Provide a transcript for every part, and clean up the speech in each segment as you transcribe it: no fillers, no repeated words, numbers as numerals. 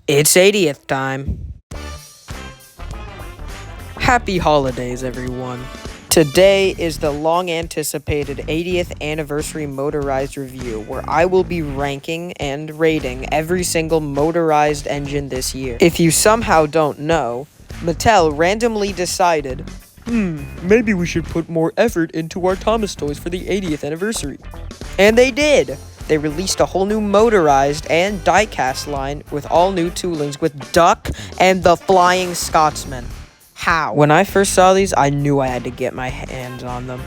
It's 80th time. Happy holidays, everyone. Today is the long-anticipated 80th anniversary Motorized review, where I will be ranking and rating every single Motorized engine this year. If you somehow don't know, Mattel randomly decided, maybe we should put more effort into our Thomas toys for the 80th anniversary. And they did! They released a whole new Motorized and diecast line with all new toolings with Duck and the Flying Scotsman. How? When I first saw these, I knew I had to get my hands on them.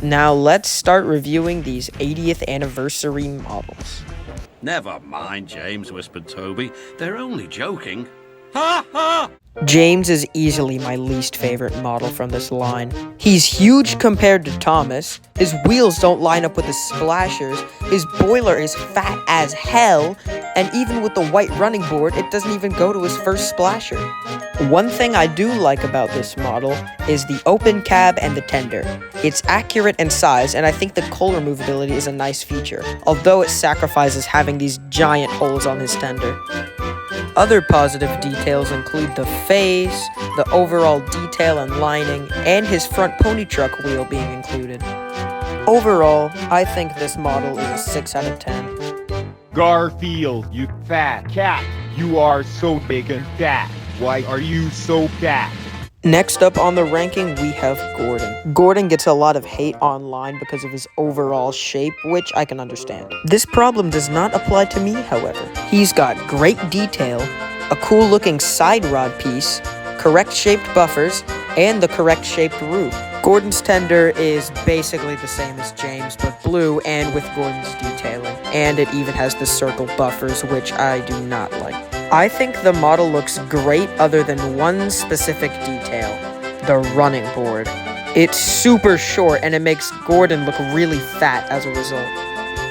Now let's start reviewing these 80th anniversary models. Never mind, James, whispered Toby. They're only joking. Ha ha! James is easily my least favorite model from this line. He's huge compared to Thomas, his wheels don't line up with his splashers, his boiler is fat as hell, and even with the white running board, it doesn't even go to his first splasher. One thing I do like about this model is the open cab and the tender. It's accurate in size, and I think the coal removability is a nice feature, although it sacrifices having these giant holes on his tender. Other positive details include the face, the overall detail and lining, and his front pony truck wheel being included. Overall, I think this model is a 6 out of 10. Garfield, you fat cat. You are so big and fat. Why are you so fat? Next up on the ranking, we have Gordon. Gordon gets a lot of hate online because of his overall shape, which I can understand. This problem does not apply to me, however. He's got great detail, a cool looking side rod piece, correct shaped buffers, and the correct shaped roof. Gordon's tender is basically the same as James, but blue and with Gordon's detailing. And it even has the circle buffers, which I do not like. I think the model looks great other than one specific detail, the running board. It's super short and it makes Gordon look really fat as a result.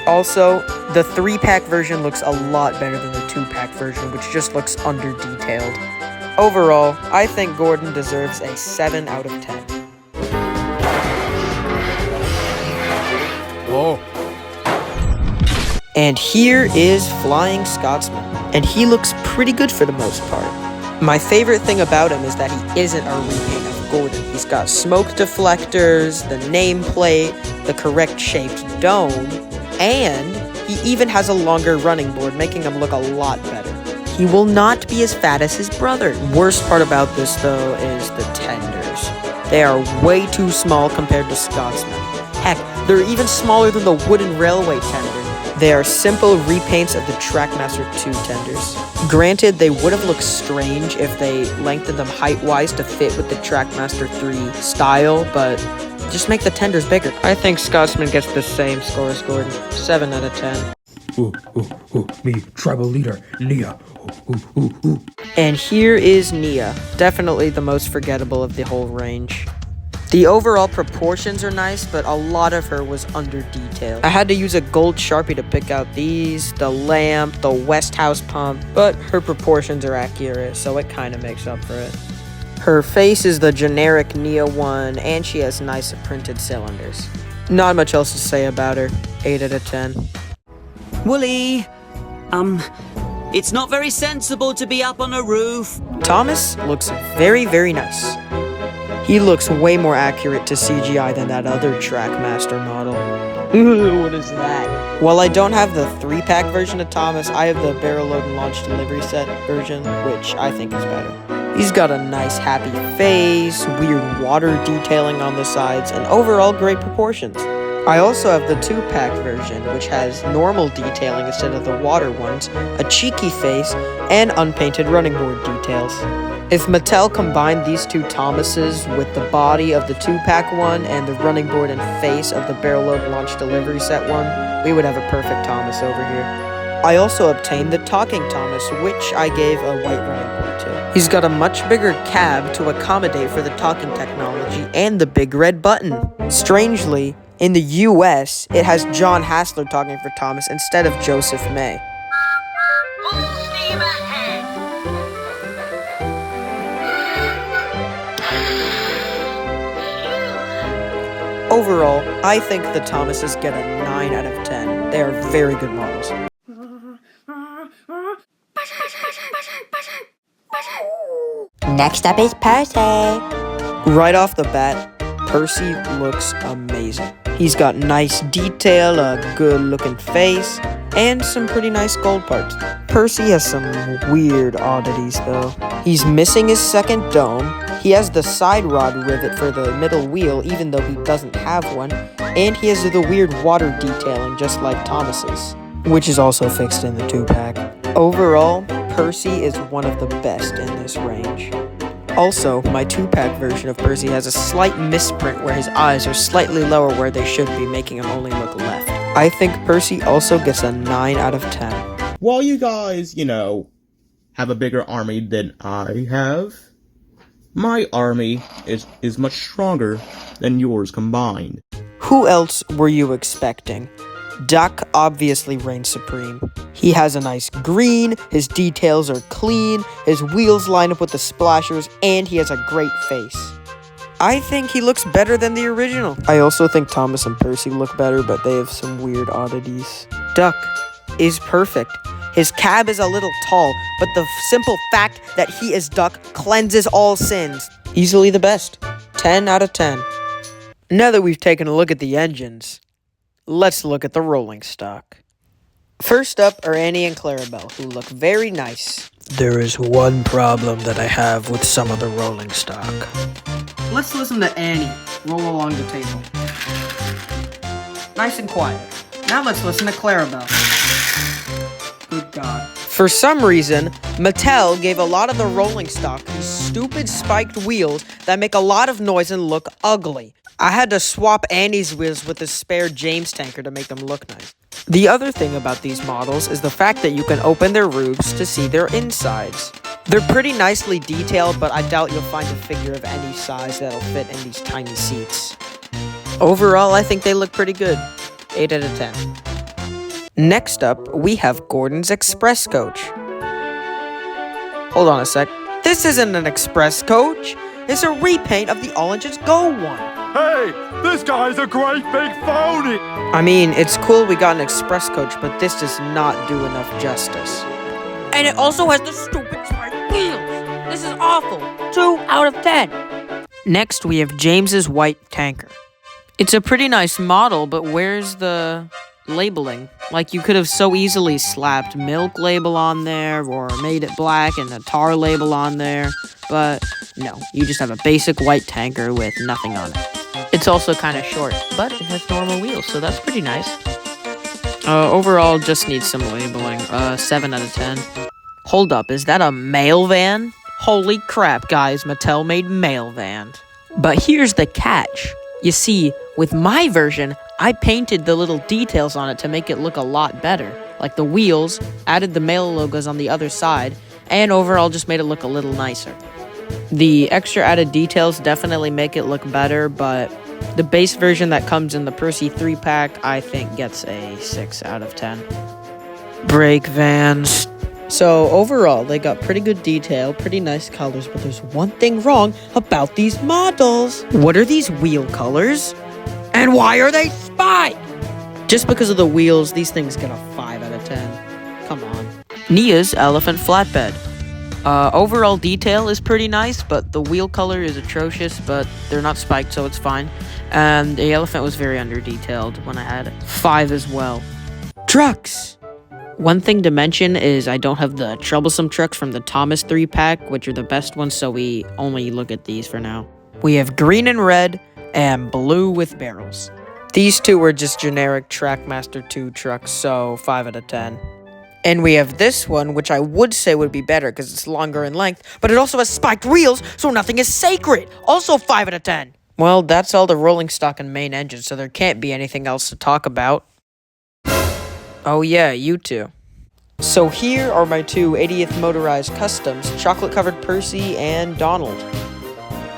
Also, the 3-pack version looks a lot better than the 2-pack version, which just looks under-detailed. Overall, I think Gordon deserves a 7 out of 10. Oh. And here is Flying Scotsman, and he looks pretty good for the most part. My favorite thing about him is that he isn't a repaint of Gordon. He's got smoke deflectors, the nameplate, the correct shaped dome, and he even has a longer running board, making him look a lot better. He will not be as fat as his brother. Worst part about this, though, is the tenders. They are way too small compared to Scotsman. Heck, they're even smaller than the wooden railway tender. They are simple repaints of the Trackmaster 2 tenders. Granted, they would have looked strange if they lengthened them height-wise to fit with the Trackmaster 3 style, but just make the tenders bigger. I think Scotsman gets the same score as Gordon, 7 out of 10. Me, tribal leader, Nia. And here is Nia, definitely the most forgettable of the whole range. The overall proportions are nice, but a lot of her was under-detailed. I had to use a gold Sharpie to pick out these, the lamp, the Westhouse pump, but her proportions are accurate, so it kind of makes up for it. Her face is the generic Nia one, and she has nice printed cylinders. Not much else to say about her, 8 out of 10. Wooly, it's not very sensible to be up on a roof. Thomas looks very, very nice. He looks way more accurate to CGI than that other Trackmaster model. What is that? While I don't have the 3-pack version of Thomas, I have the barrel load and launch delivery set version, which I think is better. He's got a nice happy face, weird water detailing on the sides, and overall great proportions. I also have the 2-pack version, which has normal detailing instead of the water ones, a cheeky face, and unpainted running board details. If Mattel combined these two Thomases with the body of the 2-pack one and the running board and face of the barrel load launch delivery set one, we would have a perfect Thomas over here. I also obtained the Talking Thomas, which I gave a white running board to. He's got a much bigger cab to accommodate for the talking technology and the big red button. Strangely, in the US, it has John Hassler talking for Thomas instead of Joseph May. Overall, I think the Thomases get a 9 out of 10. They are very good models. Next up is Percy. Right off the bat, Percy looks amazing. He's got nice detail, a good looking face, and some pretty nice gold parts. Percy has some weird oddities though. He's missing his second dome, he has the side rod rivet for the middle wheel even though he doesn't have one, and he has the weird water detailing just like Thomas's, which is also fixed in the 2-pack. Overall, Percy is one of the best in this range. Also, my 2-pack version of Percy has a slight misprint where his eyes are slightly lower where they should be, making him only look left. I think Percy also gets a 9 out of 10. While you guys, have a bigger army than I have, my army is much stronger than yours combined. Who else were you expecting? Duck obviously reigns supreme. He has a nice green, his details are clean, his wheels line up with the splashers, and he has a great face. I think he looks better than the original. I also think Thomas and Percy look better, but they have some weird oddities. Duck is perfect. His cab is a little tall, but the simple fact that he is Duck cleanses all sins. Easily the best. 10 out of 10. Now that we've taken a look at the engines, let's look at the rolling stock. First up are Annie and Clarabelle, who look very nice. There is one problem that I have with some of the rolling stock. Let's listen to Annie roll along the table. Nice and quiet. Now let's listen to Clarabelle. Good God. For some reason, Mattel gave a lot of the rolling stock these stupid spiked wheels that make a lot of noise and look ugly. I had to swap Andy's wheels with a spare James tanker to make them look nice. The other thing about these models is the fact that you can open their roofs to see their insides. They're pretty nicely detailed, but I doubt you'll find a figure of any size that'll fit in these tiny seats. Overall, I think they look pretty good. 8 out of 10. Next up, we have Gordon's Express Coach. Hold on a sec. This isn't an Express Coach. It's a repaint of the All Engines Go one. Hey, this guy's a great big phony! I mean, it's cool we got an Express Coach, but this does not do enough justice. And it also has the stupid spiked wheels. This is awful. 2 out of 10. Next, we have James's White Tanker. It's a pretty nice model, but where's the labeling? Like, you could have so easily slapped milk label on there or made it black and a tar label on there, but no, you just have a basic white tanker with nothing on it. It's also kind of short, but it has normal wheels, so that's pretty nice. Overall, just needs some labeling. 7 out of 10. Hold up, is that a mail van? Holy crap, guys, Mattel made mail van. But here's the catch. You see, with my version, I painted the little details on it to make it look a lot better. Like the wheels, added the mail logos on the other side, and overall just made it look a little nicer. The extra added details definitely make it look better, but the base version that comes in the Percy 3-pack, I think gets a 6 out of 10. Brake vans. So overall, they got pretty good detail, pretty nice colors, but there's one thing wrong about these models. What are these wheel colors? And why are they spiked? Just because of the wheels, these things get a 5 out of 10. Come on. Nia's Elephant Flatbed. Overall detail is pretty nice, but the wheel color is atrocious, but they're not spiked, so it's fine. And the elephant was very under-detailed when I had it. 5 as well. Trucks! One thing to mention is I don't have the troublesome trucks from the Thomas 3-pack, which are the best ones, so we only look at these for now. We have green and red, and blue with barrels. These two were just generic Trackmaster 2 trucks, so 5 out of 10. And we have this one, which I would say would be better because it's longer in length, but it also has spiked wheels, so nothing is sacred. Also 5 out of 10. Well, that's all the rolling stock and main engine, so there can't be anything else to talk about. Oh yeah, you two. So here are my two 80th Motorized Customs, Chocolate-Covered Percy and Donald.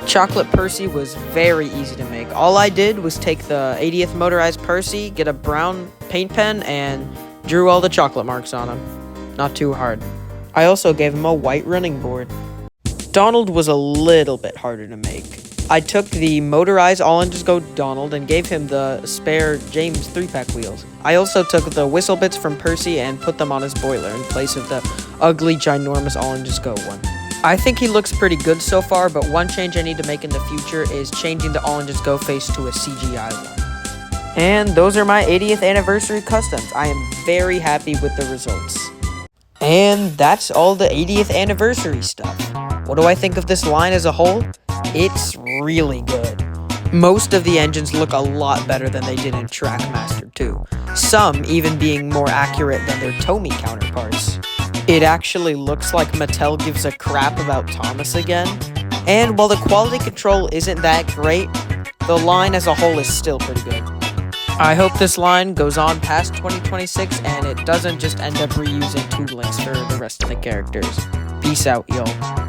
Chocolate Percy was very easy to make. All I did was take the 80th Motorized Percy, get a brown paint pen, and drew all the chocolate marks on him. Not too hard. I also gave him a white running board. Donald was a little bit harder to make. I took the Motorized All Engines Go Donald and gave him the spare James 3-pack wheels. I also took the whistle bits from Percy and put them on his boiler in place of the ugly, ginormous All Engines Go one. I think he looks pretty good so far, but one change I need to make in the future is changing the All Engines Go face to a CGI one. And those are my 80th anniversary customs. I am very happy with the results. And that's all the 80th anniversary stuff. What do I think of this line as a whole? It's really good. Most of the engines look a lot better than they did in Trackmaster 2, some even being more accurate than their Tomy counterparts. It actually looks like Mattel gives a crap about Thomas again, and while the quality control isn't that great, the line as a whole is still pretty good. I hope this line goes on past 2026 and it doesn't just end up reusing 2 links for the rest of the characters. Peace out, y'all.